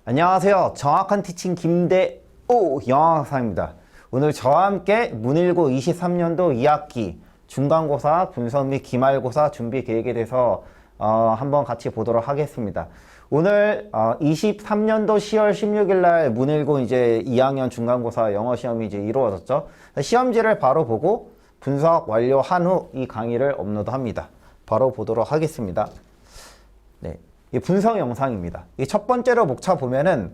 안녕하세요. 정확한 티칭 김대오 영어학사입니다. 오늘 저와 함께 문일고 23년도 2학기 중간고사, 분석 및 기말고사 준비 계획에 대해서 한번 같이 보도록 하겠습니다. 오늘 23년도 10월 16일 날 문일고 이제 2학년 중간고사 영어 시험이 이제 이루어졌죠. 시험지를 바로 보고 분석 완료한 후 이 강의를 업로드합니다. 바로 보도록 하겠습니다. 네. 이 분석 영상입니다. 이 첫 번째로 목차 보면은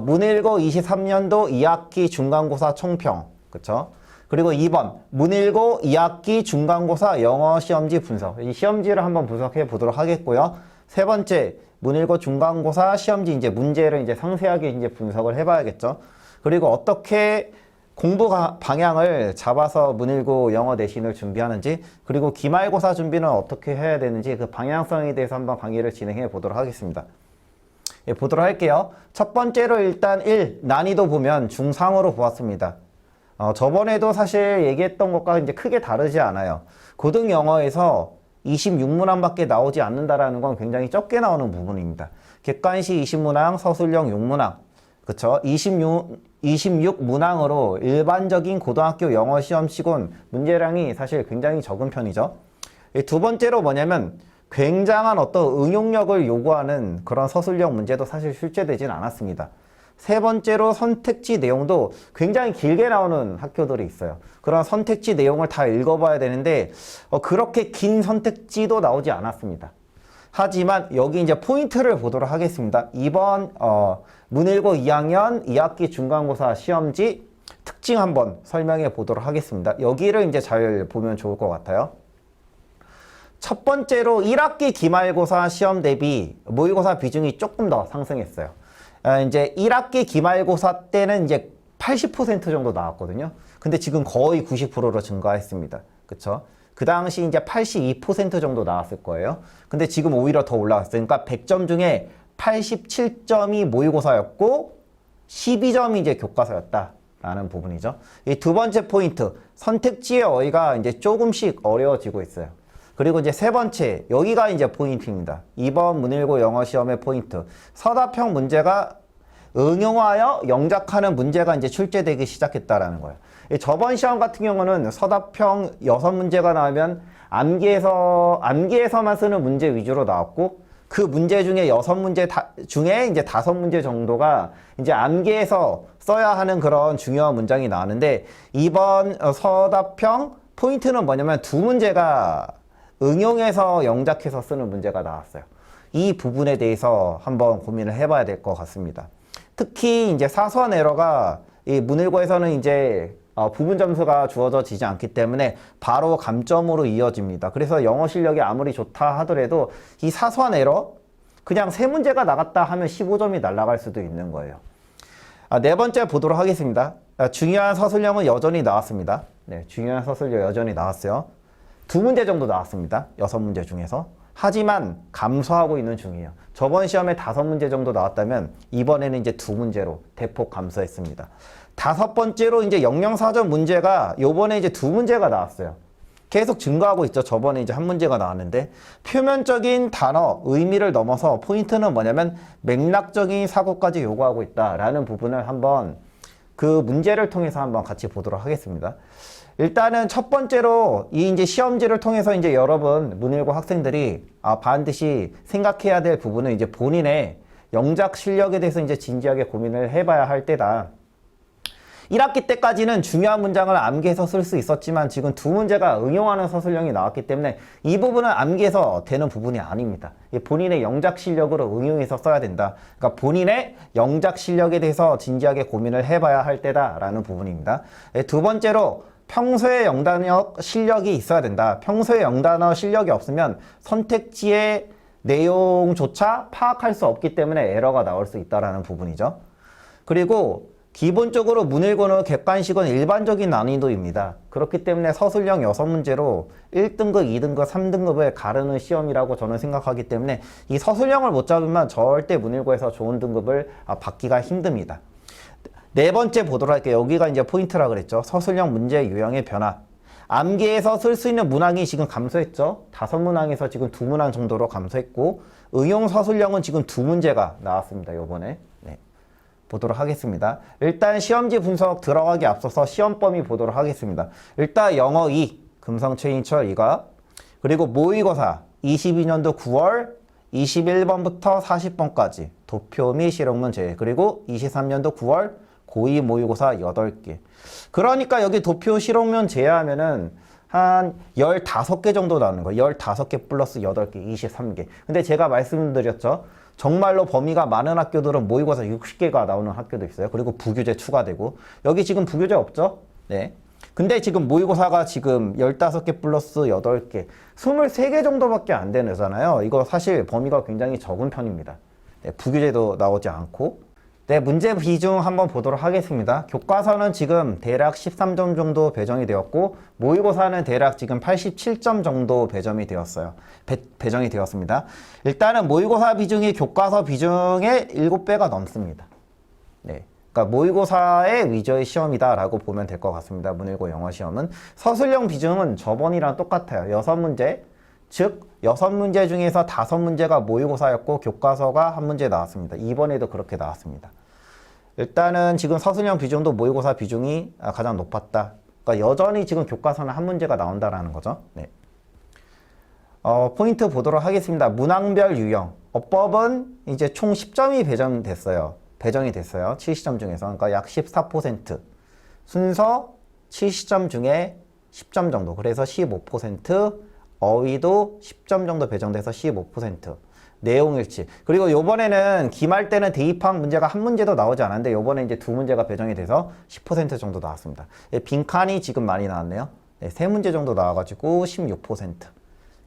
문일고 23년도 2학기 중간고사 총평, 그쵸? 그리고 2번 문일고 2학기 중간고사 영어 시험지 분석. 이 시험지를 한번 분석해 보도록 하겠고요. 세 번째 문일고 중간고사 시험지 이제 문제를 이제 상세하게 이제 분석을 해봐야겠죠. 그리고 어떻게 공부 방향을 잡아서 문일고 영어 내신을 준비하는지, 그리고 기말고사 준비는 어떻게 해야 되는지 그 방향성에 대해서 한번 강의를 진행해 보도록 하겠습니다. 예, 보도록 할게요. 첫 번째로 일단 1 난이도 보면 중상으로 보았습니다. 저번에도 사실 얘기했던 것과 이제 크게 다르지 않아요. 고등 영어에서 26문항밖에 나오지 않는다라는 건 굉장히 적게 나오는 부분입니다. 객관시 20문항, 서술형 6문항, 그쵸? 26문항으로 일반적인 고등학교 영어 시험 치곤 문제량이 사실 굉장히 적은 편이죠. 두 번째로 뭐냐면 굉장한 어떤 응용력을 요구하는 그런 서술형 문제도 사실 출제되진 않았습니다. 세 번째로 선택지 내용도 굉장히 길게 나오는 학교들이 있어요. 그런 선택지 내용을 다 읽어봐야 되는데 그렇게 긴 선택지도 나오지 않았습니다. 하지만 여기 이제 포인트를 보도록 하겠습니다. 이번 문일고 2학년 2학기 중간고사 시험지 특징 한번 설명해 보도록 하겠습니다. 여기를 이제 잘 보면 좋을 것 같아요. 첫 번째로 1학기 기말고사 시험 대비 모의고사 비중이 조금 더 상승했어요. 이제 1학기 기말고사 때는 이제 80% 정도 나왔거든요. 근데 지금 거의 90%로 증가했습니다. 그쵸? 그 당시 이제 82% 정도 나왔을 거예요. 근데 지금 오히려 더 올라갔어요. 그러니까 100점 중에 87점이 모의고사였고 12점이 이제 교과서였다라는 부분이죠. 이 두 번째 포인트, 선택지의 어휘가 이제 조금씩 어려워지고 있어요. 그리고 이제 세 번째, 여기가 이제 포인트입니다. 이번 문일고 영어 시험의 포인트. 서답형 문제가 응용하여 영작하는 문제가 이제 출제되기 시작했다라는 거예요. 저번 시험 같은 경우는 서답형 6문제가 나오면 암기에서만 쓰는 문제 위주로 나왔고, 그 문제 중에 6문제 중에 이제 5문제 정도가 이제 암기에서 써야 하는 그런 중요한 문장이 나왔는데, 이번 서답형 포인트는 뭐냐면 2문제가 응용해서 영작해서 쓰는 문제가 나왔어요. 이 부분에 대해서 한번 고민을 해봐야 될 것 같습니다. 특히 이제 사소한 에러가 이 문일고에서는 이제 부분 점수가 주어지지 않기 때문에 바로 감점으로 이어집니다. 그래서 영어 실력이 아무리 좋다 하더라도 이 사소한 에러, 그냥 3문제가 나갔다 하면 15점이 날아갈 수도 있는 거예요. 네 번째 보도록 하겠습니다. 중요한 서술형은 여전히 나왔습니다. 네, 중요한 서술형 여전히 나왔어요. 2문제 정도 나왔습니다. 6문제 중에서. 하지만 감소하고 있는 중이에요. 저번 시험에 5문제 정도 나왔다면 이번에는 이제 2문제로 대폭 감소했습니다. 다섯 번째로 이제 영영사전 문제가 요번에 이제 2문제가 나왔어요. 계속 증가하고 있죠. 저번에 이제 1문제가 나왔는데, 표면적인 단어, 의미를 넘어서 포인트는 뭐냐면 맥락적인 사고까지 요구하고 있다라는 부분을 한번 그 문제를 통해서 한번 같이 보도록 하겠습니다. 일단은 첫 번째로 이 이제 시험지를 통해서 이제 여러분 문일고 학생들이 반드시 생각해야 될 부분은 이제 본인의 영작 실력에 대해서 이제 진지하게 고민을 해봐야 할 때다. 1학기 때까지는 중요한 문장을 암기해서 쓸 수 있었지만 지금 2문제가 응용하는 서술형이 나왔기 때문에 이 부분은 암기해서 되는 부분이 아닙니다. 본인의 영작 실력으로 응용해서 써야 된다. 그러니까 본인의 영작 실력에 대해서 진지하게 고민을 해봐야 할 때다라는 부분입니다. 두 번째로 평소에 영단어 실력이 있어야 된다. 평소에 영단어 실력이 없으면 선택지의 내용조차 파악할 수 없기 때문에 에러가 나올 수 있다는 부분이죠. 그리고 기본적으로 문일고는 객관식은 일반적인 난이도입니다. 그렇기 때문에 서술형 6문제로 1등급, 2등급, 3등급을 가르는 시험이라고 저는 생각하기 때문에 이 서술형을 못 잡으면 절대 문일고에서 좋은 등급을 받기가 힘듭니다. 네 번째 보도록 할게요. 여기가 이제 포인트라 그랬죠. 서술형 문제 유형의 변화. 암기에서 쓸 수 있는 문항이 지금 감소했죠. 5문항에서 지금 2문항 정도로 감소했고, 응용 서술형은 지금 2문제가 나왔습니다. 요번에. 네. 보도록 하겠습니다. 일단 시험지 분석 들어가기 앞서서 시험 범위 보도록 하겠습니다. 일단 영어 2, 금성 최인철 2가, 그리고 모의고사 22년도 9월 21번부터 40번까지 도표 및 실용문 제외, 그리고 23년도 9월 고2 모의고사 8개. 그러니까 여기 도표 실용문 제외하면은 한 15개 정도 나오는 거예요. 15개 플러스 8개, 23개. 근데 제가 말씀드렸죠. 정말로 범위가 많은 학교들은 모의고사 60개가 나오는 학교도 있어요. 그리고 부교재 추가되고. 여기 지금 부교재 없죠? 네. 근데 지금 모의고사가 지금 15개 플러스 8개, 23개 정도밖에 안 되잖아요. 이거 사실 범위가 굉장히 적은 편입니다. 네, 부교재도 나오지 않고. 네, 문제 비중 한번 보도록 하겠습니다. 교과서는 지금 대략 13점 정도 배정이 되었고, 모의고사는 대략 지금 87점 정도 배정이 되었어요. 배정이 되었습니다. 일단은 모의고사 비중이 교과서 비중의 7배가 넘습니다. 네. 그러니까 모의고사의 위주의 시험이다라고 보면 될 것 같습니다. 문일고 영어 시험은. 서술형 비중은 저번이랑 똑같아요. 6문제. 즉 6문제 중에서 5문제가 모의고사였고 교과서가 1문제 나왔습니다. 이번에도 그렇게 나왔습니다. 일단은 지금 서술형 비중도 모의고사 비중이 가장 높았다. 그러니까 여전히 지금 교과서는 1문제가 나온다라는 거죠. 네. 포인트 보도록 하겠습니다. 문항별 유형. 어법은 이제 총 10점이 배정이 됐어요. 70점 중에서. 그러니까 약 14%. 순서 70점 중에 10점 정도. 그래서 15%. 어휘도 10점 정도 배정돼서 15%. 내용 일치. 그리고 요번에는 기말 때는 대입학 문제가 1문제도 나오지 않았는데 요번에 이제 2문제가 배정이 돼서 10% 정도 나왔습니다. 빈칸이 지금 많이 나왔네요. 네, 3문제 정도 나와가지고 16%.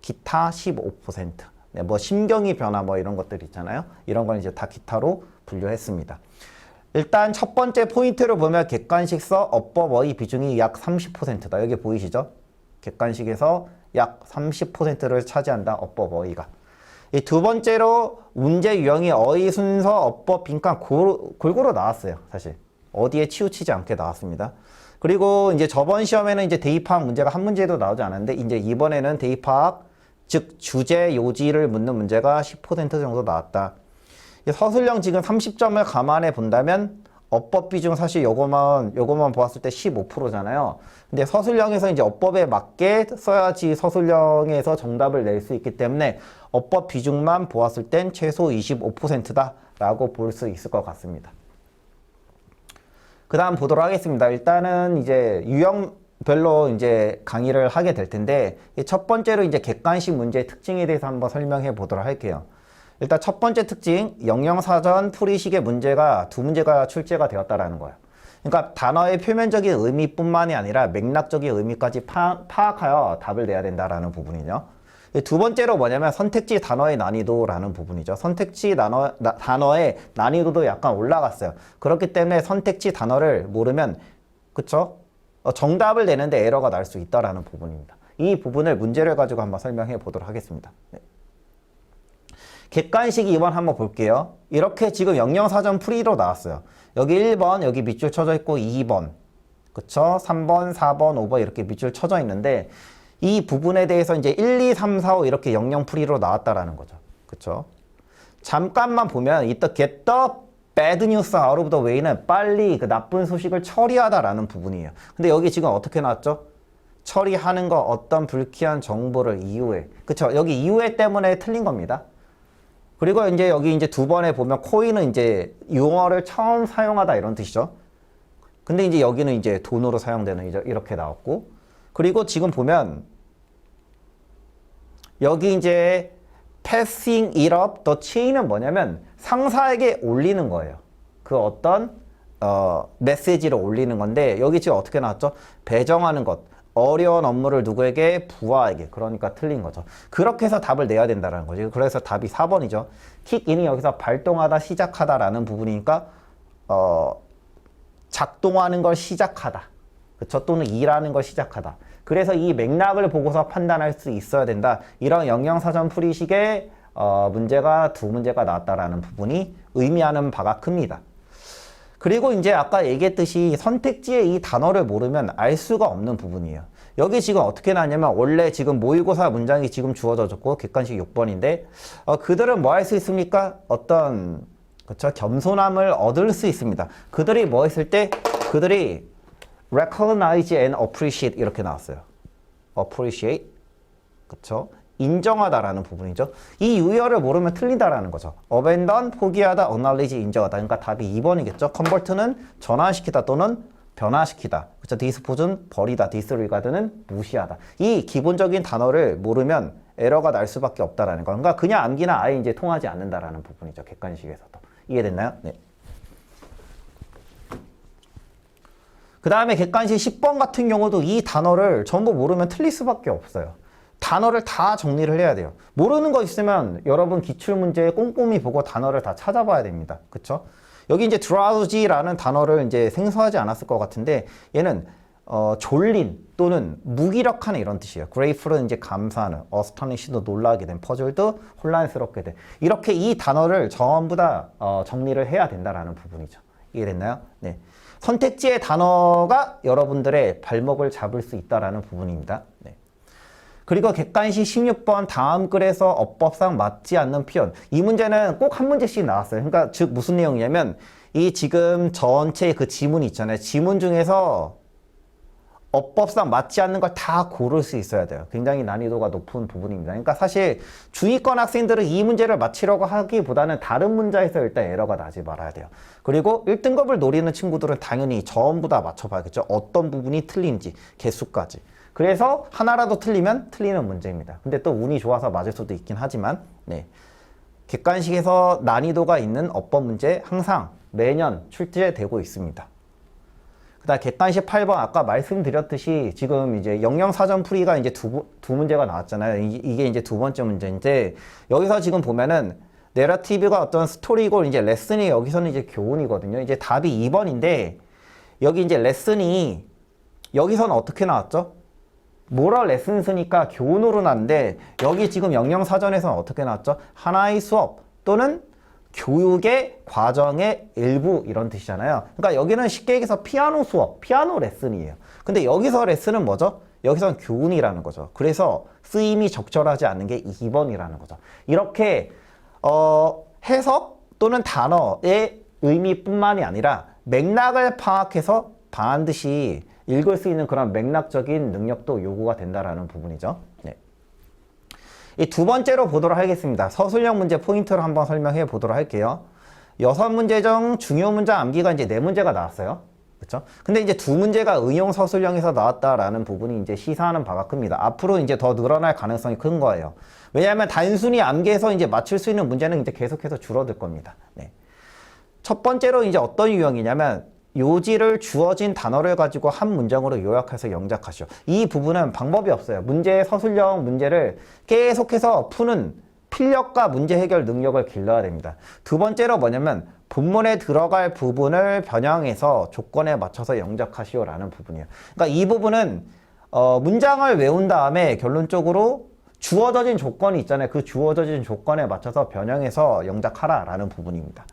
기타 15%. 네, 뭐 심경의 변화 뭐 이런 것들 있잖아요. 이런 건 이제 다 기타로 분류했습니다. 일단 첫 번째 포인트를 보면 객관식서 어법 어휘 비중이 약 30%다. 여기 보이시죠? 객관식에서 약 30%를 차지한다. 어법 어휘가. 이 두 번째로 문제 유형이 어휘 순서 어법 빈칸 골고루 나왔어요. 사실 어디에 치우치지 않게 나왔습니다. 그리고 이제 저번 시험에는 이제 대입학 문제가 1문제도 나오지 않았는데 이제 이번에는 대입학 즉 주제 요지를 묻는 문제가 10% 정도 나왔다. 서술형 지금 30점을 감안해 본다면 어법 비중 사실 요거만 보았을 때 15%잖아요. 근데 서술형에서 이제 어법에 맞게 써야지 서술형에서 정답을 낼 수 있기 때문에 어법 비중만 보았을 땐 최소 25%다라고 볼 수 있을 것 같습니다. 그 다음 보도록 하겠습니다. 일단은 이제 유형별로 이제 강의를 하게 될 텐데 첫 번째로 이제 객관식 문제의 특징에 대해서 한번 설명해 보도록 할게요. 일단 첫 번째 특징, 영영사전 풀이식의 문제가 2문제가 출제가 되었다라는 거예요. 그러니까 단어의 표면적인 의미뿐만이 아니라 맥락적인 의미까지 파악하여 답을 내야 된다라는 부분이죠. 두 번째로 뭐냐면 선택지 단어의 난이도라는 부분이죠. 선택지 단어의 난이도도 약간 올라갔어요. 그렇기 때문에 선택지 단어를 모르면 그쵸? 정답을 내는데 에러가 날 수 있다라는 부분입니다. 이 부분을 문제를 가지고 한번 설명해 보도록 하겠습니다. 네. 객관식 2번 한번 볼게요. 이렇게 지금 영영사전 풀이로 나왔어요. 여기 1번 여기 밑줄 쳐져 있고 2번 그쵸? 3번 4번 5번 이렇게 밑줄 쳐져 있는데 이 부분에 대해서 이제 1, 2, 3, 4, 5 이렇게 영영 풀이로 나왔다라는 거죠. 그쵸? 잠깐만 보면 이따 get the bad news out of the way는 빨리 그 나쁜 소식을 처리하다라는 부분이에요. 근데 여기 지금 어떻게 나왔죠? 처리하는 거 어떤 불쾌한 정보를 이후에 그쵸? 여기 이후에 때문에 틀린 겁니다. 그리고 이제 여기 이제 두 번에 보면 코인은 이제 용어를 처음 사용하다 이런 뜻이죠. 근데 이제 여기는 이제 돈으로 사용되는 이렇게 나왔고 그리고 지금 보면 여기 이제 passing it up the chain은 뭐냐면 상사에게 올리는 거예요. 그 어떤 메시지를 올리는 건데 여기 지금 어떻게 나왔죠? 배정하는 것. 어려운 업무를 누구에게? 부하에게. 그러니까 틀린 거죠. 그렇게 해서 답을 내야 된다는 거죠. 그래서 답이 4번이죠. 킥인이 여기서 발동하다, 시작하다라는 부분이니까 작동하는 걸 시작하다. 그쵸? 또는 일하는 걸 시작하다. 그래서 이 맥락을 보고서 판단할 수 있어야 된다. 이런 영영사전 풀이식의 문제가 2문제가 나왔다라는 부분이 의미하는 바가 큽니다. 그리고 이제 아까 얘기했듯이 선택지의 이 단어를 모르면 알 수가 없는 부분이에요. 여기 지금 어떻게 나왔냐면 원래 지금 모의고사 문장이 지금 주어졌고 객관식 6번인데 그들은 뭐 할 수 있습니까? 어떤 그쵸? 겸손함을 얻을 수 있습니다. 그들이 뭐 했을 때? 그들이 recognize and appreciate 이렇게 나왔어요. appreciate. 그쵸? 인정하다라는 부분이죠. 이 유형을 모르면 틀리다라는 거죠. abandon, 포기하다, acknowledge, 인정하다. 그러니까 답이 2번이겠죠. convert는 전환시키다 또는 변화시키다. 그쵸? dispose는 버리다, disregard는 무시하다. 이 기본적인 단어를 모르면 에러가 날 수밖에 없다라는 거. 그러니까 그냥 암기나 아예 이제 통하지 않는다라는 부분이죠. 객관식에서도. 이해됐나요? 네. 그 다음에 객관식 10번 같은 경우도 이 단어를 전부 모르면 틀릴 수밖에 없어요. 단어를 다 정리를 해야 돼요. 모르는 거 있으면 여러분 기출문제 꼼꼼히 보고 단어를 다 찾아봐야 됩니다. 그쵸? 여기 이제 drowsy라는 단어를 이제 생소하지 않았을 것 같은데 얘는 졸린 또는 무기력한 이런 뜻이에요. grateful은 이제 감사하는, astonished도 놀라게 된, puzzled 혼란스럽게 된. 이렇게 이 단어를 전부 다 정리를 해야 된다라는 부분이죠. 이해됐나요? 네. 선택지의 단어가 여러분들의 발목을 잡을 수 있다라는 부분입니다. 네. 그리고 객관식 16번 다음 글에서 어법상 맞지 않는 표현. 이 문제는 꼭 한 문제씩 나왔어요. 그러니까 즉 무슨 내용이냐면 이 지금 전체 그 지문이 있잖아요. 지문 중에서 어법상 맞지 않는 걸 다 고를 수 있어야 돼요. 굉장히 난이도가 높은 부분입니다. 그러니까 사실 중위권 학생들은 이 문제를 맞히려고 하기보다는 다른 문제에서 일단 에러가 나지 말아야 돼요. 그리고 1등급을 노리는 친구들은 당연히 전부 다 맞춰봐야겠죠. 어떤 부분이 틀린지, 개수까지. 그래서 하나라도 틀리면 틀리는 문제입니다. 근데 또 운이 좋아서 맞을 수도 있긴 하지만 네. 객관식에서 난이도가 있는 어법 문제 항상 매년 출제되고 있습니다. 그다음 객관식 8번 아까 말씀드렸듯이 지금 이제 영영 사전 풀이가 이제 두 문제가 나왔잖아요. 이게 이제 두 번째 문제인데 여기서 지금 보면은 내러티브가 어떤 스토리고 이제 레슨이 여기서는 이제 교훈이거든요. 이제 답이 2번인데 여기 이제 레슨이 여기서는 어떻게 나왔죠? 모럴 레슨스니까 교훈으로 나왔는데 여기 지금 영영 사전에서는 어떻게 나왔죠? 하나의 수업 또는 교육의 과정의 일부 이런 뜻이잖아요. 그러니까 여기는 쉽게 얘기해서 피아노 수업, 피아노 레슨이에요. 근데 여기서 레슨은 뭐죠? 여기서는 교훈이라는 거죠. 그래서 쓰임이 적절하지 않는 게 2번이라는 거죠. 이렇게 해석 또는 단어의 의미뿐만이 아니라 맥락을 파악해서 반드시 읽을 수 있는 그런 맥락적인 능력도 요구가 된다라는 부분이죠. 네. 이 두 번째로 보도록 하겠습니다. 서술형 문제 포인트를 한번 설명해 보도록 할게요. 6문제 중 중요 문장 암기가 이제 4문제가 나왔어요. 그렇죠? 근데 이제 2문제가 응용 서술형에서 나왔다라는 부분이 이제 시사하는 바가 큽니다. 앞으로 이제 더 늘어날 가능성이 큰 거예요. 왜냐하면 단순히 암기해서 이제 맞출 수 있는 문제는 이제 계속해서 줄어들 겁니다. 네. 첫 번째로 이제 어떤 유형이냐면 요지를 주어진 단어를 가지고 한 문장으로 요약해서 영작하시오. 이 부분은 방법이 없어요. 문제의 서술형 문제를 계속해서 푸는 필력과 문제 해결 능력을 길러야 됩니다. 두 번째로 뭐냐면 본문에 들어갈 부분을 변형해서 조건에 맞춰서 영작하시오라는 부분이에요. 그러니까 이 부분은 문장을 외운 다음에 결론적으로 주어져진 조건이 있잖아요. 그 주어져진 조건에 맞춰서 변형해서 영작하라라는 부분입니다.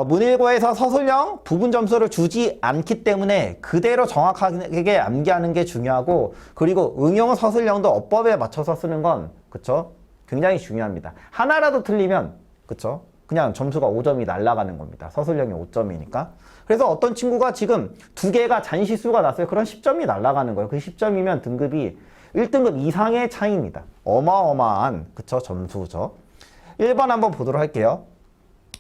문일고에서 서술형 부분 점수를 주지 않기 때문에 그대로 정확하게 암기하는 게 중요하고 그리고 응용 서술형도 어법에 맞춰서 쓰는 건 그쵸? 굉장히 중요합니다. 하나라도 틀리면 그쵸? 그냥 점수가 5점이 날아가는 겁니다. 서술형이 5점이니까. 그래서 어떤 친구가 지금 2개가 잔실수가 났어요. 그런 10점이 날아가는 거예요. 그 10점이면 등급이 1등급 이상의 차이입니다. 어마어마한 그쵸? 점수죠. 1번 한번 보도록 할게요.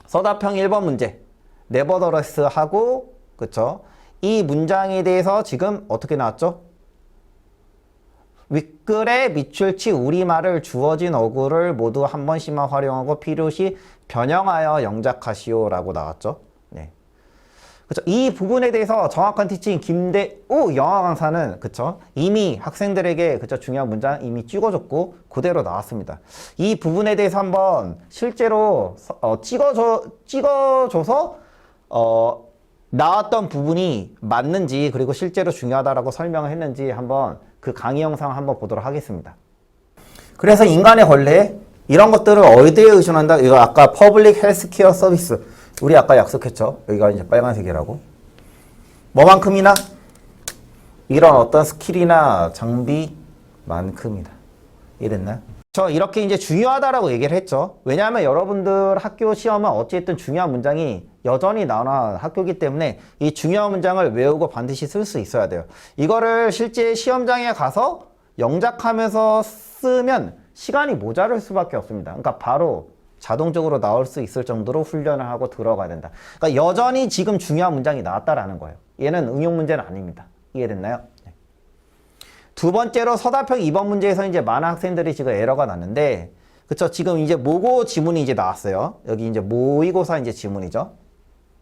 서답형 1번 문제 네버더레스 하고 그쵸? 이 문장에 대해서 지금 어떻게 나왔죠? 윗글에 밑줄치 우리말을 주어진 어구를 모두 한 번씩만 활용하고 필요시 변형하여 영작하시오 라고 나왔죠. 네. 그쵸? 이 부분에 대해서 정확한 티칭 김대우 영어 강사는 그쵸? 이미 학생들에게 그쵸? 중요한 문장 이미 찍어줬고 그대로 나왔습니다. 이 부분에 대해서 한번 실제로 찍어줘서 나왔던 부분이 맞는지 그리고 실제로 중요하다라고 설명을 했는지 한번 그 강의 영상을 한번 보도록 하겠습니다. 그래서 인간의 권리 이런 것들을 어디에 의존한다? 이거 아까 퍼블릭 헬스케어 서비스 우리 아까 약속했죠. 여기가 이제 빨간색이라고. 뭐만큼이나 이런 어떤 스킬이나 장비만큼이다. 이랬나요? 저 이렇게 이제 중요하다라고 얘기를 했죠. 왜냐하면 여러분들 학교 시험은 어찌됐든 중요한 문장이 여전히 나오는 학교이기 때문에 이 중요한 문장을 외우고 반드시 쓸 수 있어야 돼요. 이거를 실제 시험장에 가서 영작하면서 쓰면 시간이 모자랄 수밖에 없습니다. 그러니까 바로 자동적으로 나올 수 있을 정도로 훈련을 하고 들어가야 된다. 그러니까 여전히 지금 중요한 문장이 나왔다라는 거예요. 얘는 응용 문제는 아닙니다. 이해됐나요? 두 번째로 서답형 2번 문제에서 이제 많은 학생들이 지금 에러가 났는데, 그쵸? 지금 이제 모고 지문이 이제 나왔어요. 여기 이제 모의고사 이제 지문이죠.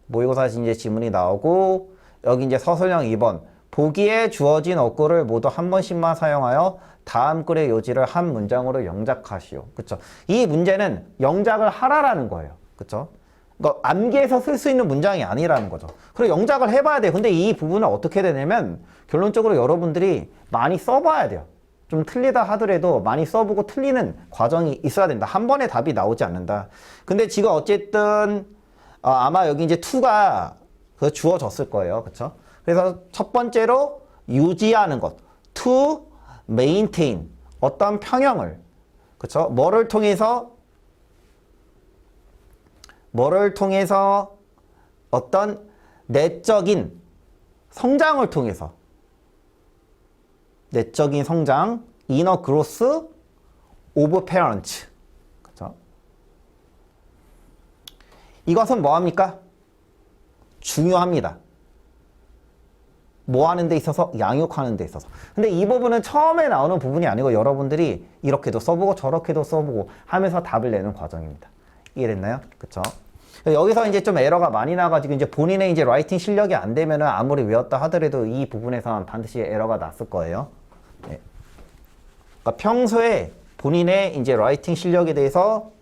모의고사 이제 지문이 나오고, 여기 이제 서술형 2번. 보기에 주어진 어구를 모두 한 번씩만 사용하여 다음 글의 요지를 한 문장으로 영작하시오. 그쵸? 이 문제는 영작을 하라라는 거예요. 그쵸? 그러니까 암기해서 쓸 수 있는 문장이 아니라는 거죠. 그리고 영작을 해봐야 돼요. 근데 이 부분은 어떻게 되냐면 결론적으로 여러분들이 많이 써봐야 돼요. 좀 틀리다 하더라도 많이 써보고 틀리는 과정이 있어야 된다. 한 번에 답이 나오지 않는다. 근데 지금 어쨌든 아마 여기 이제 to가 주어졌을 거예요. 그쵸? 그래서 첫 번째로 유지하는 것. to maintain. 어떤 평형을. 그쵸? 뭐를 통해서 어떤 내적인 성장을 통해서 내적인 성장, inner growth of parents. 그렇죠? 이것은 뭐합니까? 중요합니다. 뭐 하는 데 있어서? 양육하는 데 있어서. 근데 이 부분은 처음에 나오는 부분이 아니고 여러분들이 이렇게도 써보고 저렇게도 써보고 하면서 답을 내는 과정입니다. 이해됐나요? 그쵸? 여기서 이제 좀 에러가 많이 나가지고 이제 본인의 이제 라이팅 실력이 안 되면은 아무리 외웠다 하더라도 이 부분에선 반드시 에러가 났을 거예요. 네. 그러니까 평소에 본인의 이제 라이팅 실력에 대해서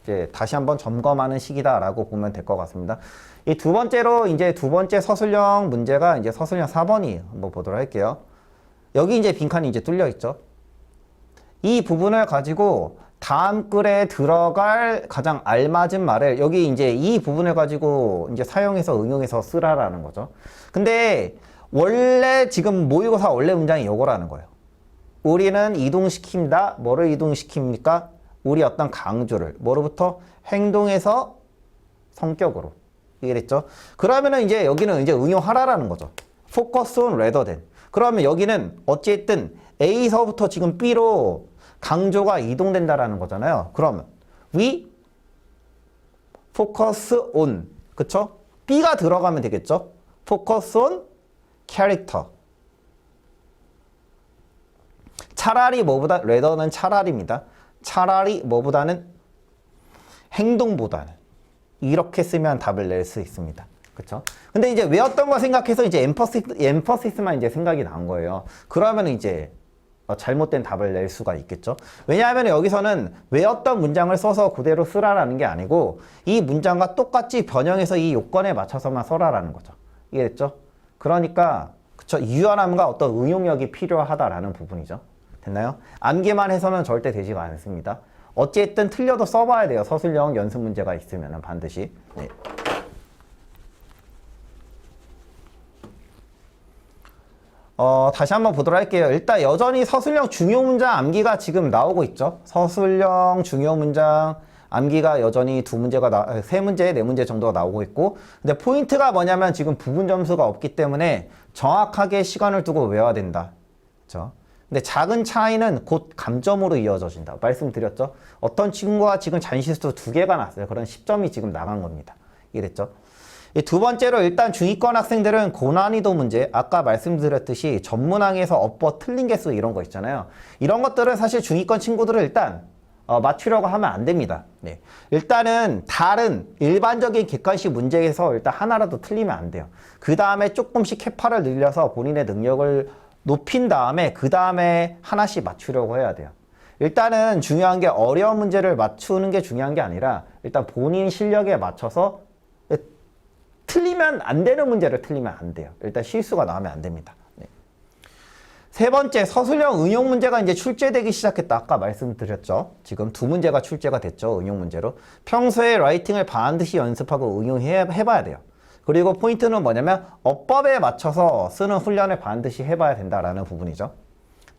이제 다시 한번 점검하는 시기다라고 보면 될 것 같습니다. 이 두 번째로 이제 두 번째 서술형 문제가 이제 서술형 4번이 한번 보도록 할게요. 여기 이제 빈칸이 이제 뚫려 있죠. 이 부분을 가지고 다음 글에 들어갈 가장 알맞은 말을 여기 이제 이 부분을 가지고 이제 사용해서 응용해서 쓰라라는 거죠. 근데 원래 지금 모의고사 원래 문장이 이거라는 거예요. 우리는 이동시킵니다. 뭐를 이동시킵니까? 우리 어떤 강조를 뭐로부터 행동에서 성격으로. 이해됐죠? 그러면은 이제 여기는 이제 응용하라라는 거죠. focus on rather than. 그러면 여기는 어쨌든 A서부터 지금 B로 강조가 이동된다라는 거잖아요. 그러면 we focus on. 그쵸? B가 들어가면 되겠죠? focus on character. 차라리 뭐보다 rather는 차라리입니다. 차라리 뭐보다는 행동보다는 이렇게 쓰면 답을 낼 수 있습니다. 그쵸? 근데 이제 외웠던 거 생각해서 이제 emphasis,만 이제 생각이 난 거예요. 그러면 이제 잘못된 답을 낼 수가 있겠죠. 왜냐하면 여기서는 외웠던 문장을 써서 그대로 쓰라라는 게 아니고 이 문장과 똑같이 변형해서 이 요건에 맞춰서만 써라라는 거죠. 이해됐죠? 그러니까 그쵸? 유연함과 어떤 응용력이 필요하다라는 부분이죠. 됐나요? 암기만 해서는 절대 되지가 않습니다. 어쨌든 틀려도 써봐야 돼요. 서술형 연습 문제가 있으면 반드시. 네. 다시 한번 보도록 할게요. 일단 여전히 서술형 중요 문장 암기가 지금 나오고 있죠. 서술형 중요 문장 암기가 여전히 세 문제, 네 문제 정도가 나오고 있고, 근데 포인트가 뭐냐면 지금 부분 점수가 없기 때문에 정확하게 시간을 두고 외워야 된다. 그렇죠? 근데 작은 차이는 곧 감점으로 이어져진다. 말씀드렸죠? 어떤 친구가 지금 잔실수 2개가 났어요. 그런 10점이 지금 나간 겁니다. 이해됐죠? 이 두 번째로 일단 중위권 학생들은 고난이도 문제, 아까 말씀드렸듯이 전문항에서 업버 틀린 개수 이런 거 있잖아요. 이런 것들은 사실 중위권 친구들은 일단 맞추려고 하면 안 됩니다. 네. 일단은 다른 일반적인 객관식 문제에서 일단 하나라도 틀리면 안 돼요. 그 다음에 조금씩 캐파를 늘려서 본인의 능력을 높인 다음에 그 다음에 하나씩 맞추려고 해야 돼요. 일단은 중요한 게 어려운 문제를 맞추는 게 중요한 게 아니라 일단 본인 실력에 맞춰서 틀리면 안 되는 문제를 틀리면 안 돼요. 일단 실수가 나오면 안 됩니다. 네. 세 번째, 서술형 응용 문제가 이제 출제되기 시작했다. 아까 말씀드렸죠. 지금 2문제가 출제가 됐죠. 응용 문제로. 평소에 라이팅을 반드시 연습하고 응용해봐야 돼요. 그리고 포인트는 뭐냐면 어법에 맞춰서 쓰는 훈련을 반드시 해봐야 된다라는 부분이죠.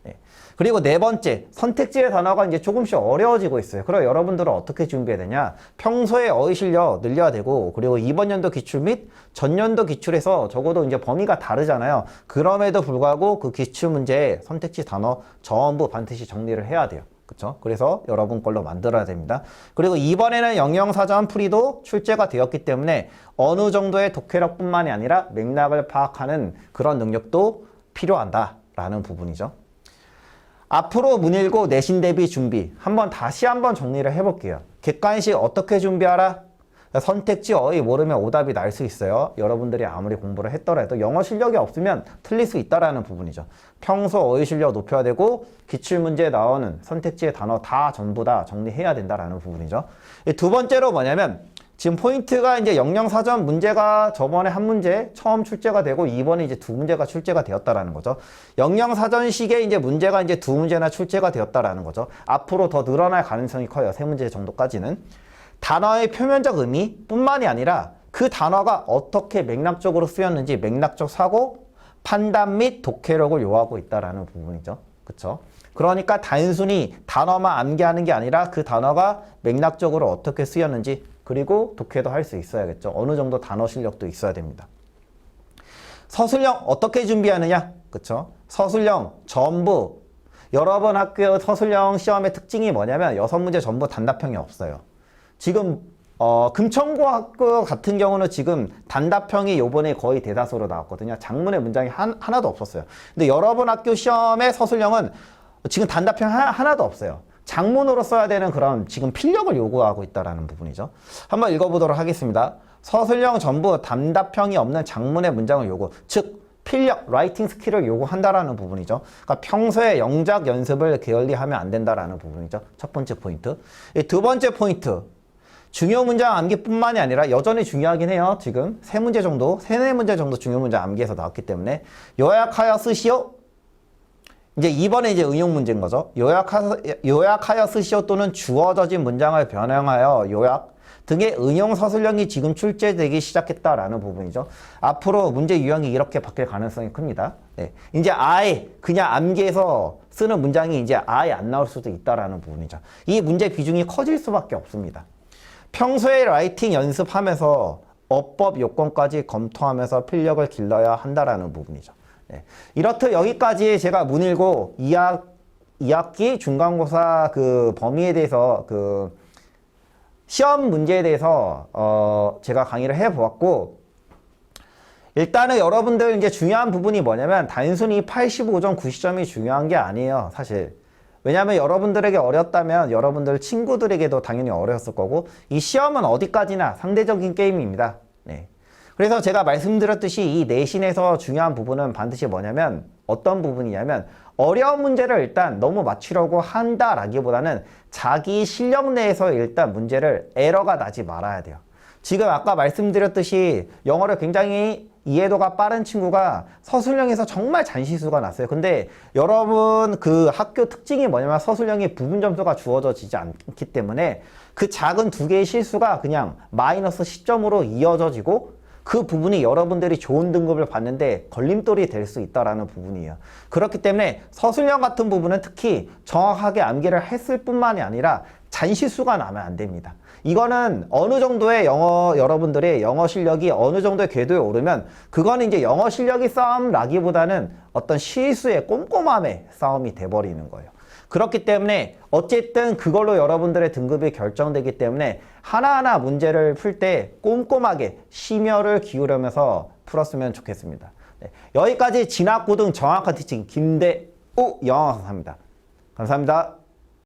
네. 그리고 네 번째, 선택지의 단어가 이제 조금씩 어려워지고 있어요. 그럼 여러분들은 어떻게 준비해야 되냐? 평소에 어휘 실력 늘려야 되고, 그리고 이번 연도 기출 및 전년도 기출에서 적어도 이제 범위가 다르잖아요. 그럼에도 불구하고 그 기출 문제의 선택지 단어 전부 반드시 정리를 해야 돼요. 그쵸? 그래서 여러분 걸로 만들어야 됩니다. 그리고 이번에는 영영사전 풀이도 출제가 되었기 때문에 어느 정도의 독해력뿐만이 아니라 맥락을 파악하는 그런 능력도 필요하다라는 부분이죠. 앞으로 문일고 내신 대비 준비 다시 한번 정리를 해볼게요. 객관식 어떻게 준비하라? 선택지 어휘 모르면 오답이 날 수 있어요. 여러분들이 아무리 공부를 했더라도 영어 실력이 없으면 틀릴 수 있다라는 부분이죠. 평소 어휘 실력 높여야 되고 기출문제에 나오는 선택지의 단어 다 전부 다 정리해야 된다라는 부분이죠. 두 번째로 뭐냐면 지금 포인트가 이제 영영사전 문제가 저번에 한 문제 처음 출제가 되고 이번에 이제 두 문제가 출제가 되었다라는 거죠. 영영사전식의 이제 문제가 이제 두 문제나 출제가 되었다라는 거죠. 앞으로 더 늘어날 가능성이 커요. 세 문제 정도까지는. 단어의 표면적 의미뿐만이 아니라 그 단어가 어떻게 맥락적으로 쓰였는지 맥락적 사고, 판단 및 독해력을 요하고 있다라는 부분이죠. 그쵸? 그러니까 단순히 단어만 암기하는 게 아니라 그 단어가 맥락적으로 어떻게 쓰였는지 그리고 독해도 할 수 있어야겠죠. 어느 정도 단어 실력도 있어야 됩니다. 서술형 어떻게 준비하느냐? 그쵸? 서술형 전부 여러분 학교 서술형 시험의 특징이 뭐냐면 6문제 전부 단답형이 없어요. 지금 금천고학교 같은 경우는 지금 단답형이 요번에 거의 대다수로 나왔거든요. 장문의 문장이 하나도 없었어요. 근데 여러분 학교 시험의 서술형은 지금 단답형 하나도 없어요. 장문으로 써야 되는 그런 지금 필력을 요구하고 있다는 부분이죠. 한번 읽어보도록 하겠습니다. 서술형 전부 단답형이 없는 장문의 문장을 요구, 즉 필력, 라이팅 스킬을 요구한다라는 부분이죠. 그러니까 평소에 영작 연습을 게을리하면 안 된다라는 부분이죠. 첫 번째 포인트. 두 번째 포인트. 중요 문장 암기뿐만이 아니라 여전히 중요하긴 해요. 지금 세 문제 정도, 세네 문제 정도 중요 문장 암기에서 나왔기 때문에 요약하여 쓰시오. 이제 이번에 이제 응용 문제인 거죠. 요약하여 쓰시오 또는 주어져진 문장을 변형하여 요약 등의 응용 서술형이 지금 출제되기 시작했다라는 부분이죠. 앞으로 문제 유형이 이렇게 바뀔 가능성이 큽니다. 네. 이제 아예 그냥 암기해서 쓰는 문장이 이제 아예 안 나올 수도 있다라는 부분이죠. 이 문제 비중이 커질 수밖에 없습니다. 평소에 라이팅 연습하면서 어법 요건까지 검토하면서 필력을 길러야 한다라는 부분이죠. 네. 이렇듯 여기까지 제가 문일고 2학기 중간고사 그 범위에 대해서 그 시험 문제에 대해서 제가 강의를 해보았고, 일단은 여러분들 이제 중요한 부분이 뭐냐면 단순히 85점, 90점이 중요한 게 아니에요, 사실. 왜냐하면 여러분들에게 어렵다면 여러분들 친구들에게도 당연히 어려웠을 거고, 이 시험은 어디까지나 상대적인 게임입니다. 네. 그래서 제가 말씀드렸듯이 이 내신에서 중요한 부분은 반드시 뭐냐면 어떤 부분이냐면 어려운 문제를 일단 너무 맞추려고 한다라기보다는 자기 실력 내에서 일단 문제를 에러가 나지 말아야 돼요. 지금 아까 말씀드렸듯이 영어를 굉장히 이해도가 빠른 친구가 서술형에서 정말 잔실수가 났어요. 근데 여러분 그 학교 특징이 뭐냐면 서술형에 부분 점수가 주어지지 않기 때문에 그 작은 두 개의 실수가 그냥 마이너스 10점으로 이어져지고 그 부분이 여러분들이 좋은 등급을 받는데 걸림돌이 될 수 있다는 부분이에요. 그렇기 때문에 서술형 같은 부분은 특히 정확하게 암기를 했을 뿐만이 아니라 잔실수가 나면 안 됩니다. 이거는 어느 정도의 여러분들의 영어 실력이 어느 정도의 궤도에 오르면 그거는 이제 영어 실력이 싸움라기보다는 어떤 실수의 꼼꼼함의 싸움이 돼버리는 거예요. 그렇기 때문에 어쨌든 그걸로 여러분들의 등급이 결정되기 때문에 하나하나 문제를 풀 때 꼼꼼하게 심혈을 기울이면서 풀었으면 좋겠습니다. 네, 여기까지 진학고등 정확한 티칭 김대우 영어강사입니다. 감사합니다.